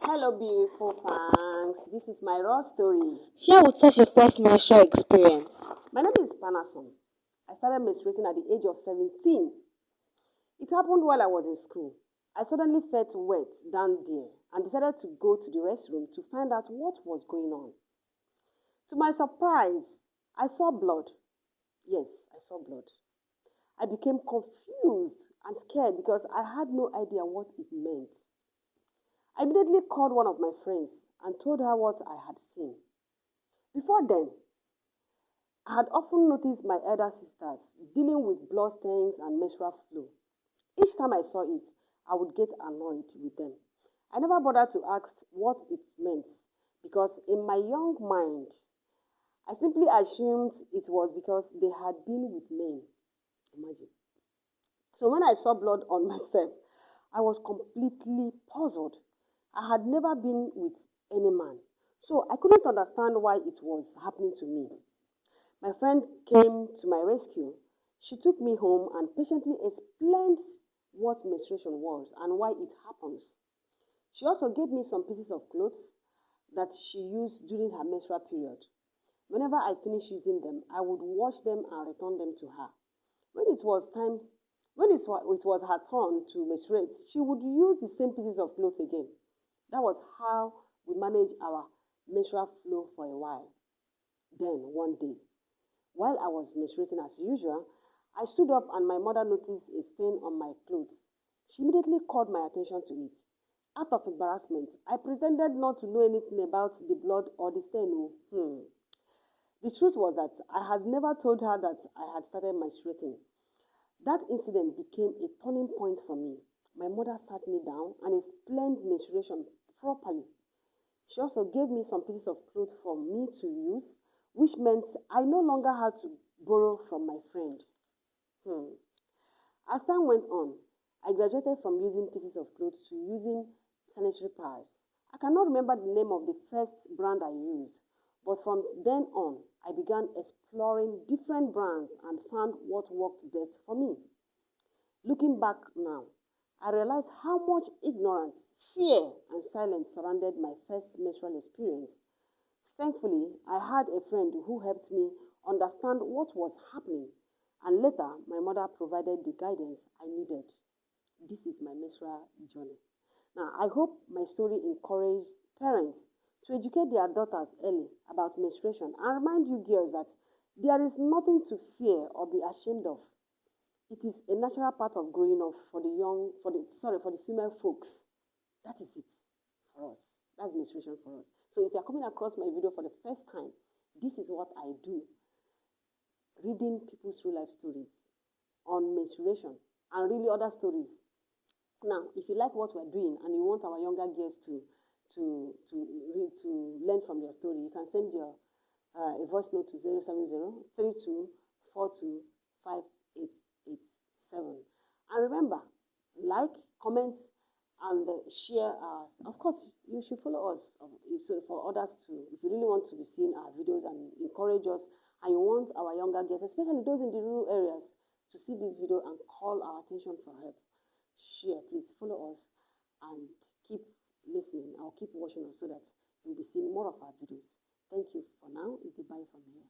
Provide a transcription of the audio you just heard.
Hello, beautiful fans. This is my raw story. Share with us your first menstrual experience. My name is Panason. I started menstruating at the age of 17. It happened while I was in school. I suddenly felt wet down there and decided to go to the restroom to find out what was going on. To my surprise, I saw blood. Yes, I saw blood. I became confused and scared because I had no idea what it meant. I immediately called one of my friends and told her what I had seen. Before then, I had often noticed my elder sisters dealing with blood stains and menstrual flow. Each time I saw it, I would get annoyed with them. I never bothered to ask what it meant because in my young mind, I simply assumed it was because they had been with men. Imagine. So when I saw blood on myself, I was completely puzzled. I had never been with any man, so I couldn't understand why it was happening to me. My friend came to my rescue. She took me home and patiently explained what menstruation was and why it happens. She also gave me some pieces of clothes that she used during her menstrual period. Whenever I finished using them, I would wash them and return them to her. When it was time, when it was her turn to menstruate, she would use the same pieces of clothes again. That was how we managed our menstrual flow for a while. Then, one day, while I was menstruating as usual, I stood up and my mother noticed a stain on my clothes. She immediately called my attention to it. Out of embarrassment, I pretended not to know anything about the blood or the stain. The truth was that I had never told her that I had started menstruating. That incident became a turning point for me. My mother sat me down and explained menstruation properly. She also gave me some pieces of clothes for me to use, which meant I no longer had to borrow from my friend. Hmm. As time went on, I graduated from using pieces of clothes to using sanitary pads. I cannot remember the name of the first brand I used, but from then on, I began exploring different brands and found what worked best for me. Looking back now, I realize how much ignorance, fear, and silence surrounded my first menstrual experience. Thankfully, I had a friend who helped me understand what was happening, and later, my mother provided the guidance I needed. This is my menstrual journey. Now, I hope my story encouraged parents to educate their daughters early about menstruation and remind you girls that there is nothing to fear or be ashamed of. It is a natural part of growing up for the young, for the female folks. That is it for us. That's menstruation for us. So if you're coming across my video for the first time, this is what I do. Reading people's true life stories on menstruation and really other stories. Now, if you like what we're doing and you want our younger girls to learn from your story, you can send your a voice note to 070-3242-58887. And remember, like, comment, and share. Of course, you should follow us so for others too. If you really want to be seeing our videos and encourage us, and you want our younger girls, especially those in the rural areas, to see this video and call our attention for help, share, please follow us and keep listening or keep watching us so that you'll be seeing more of our videos. Thank you for now. It's a bye from here.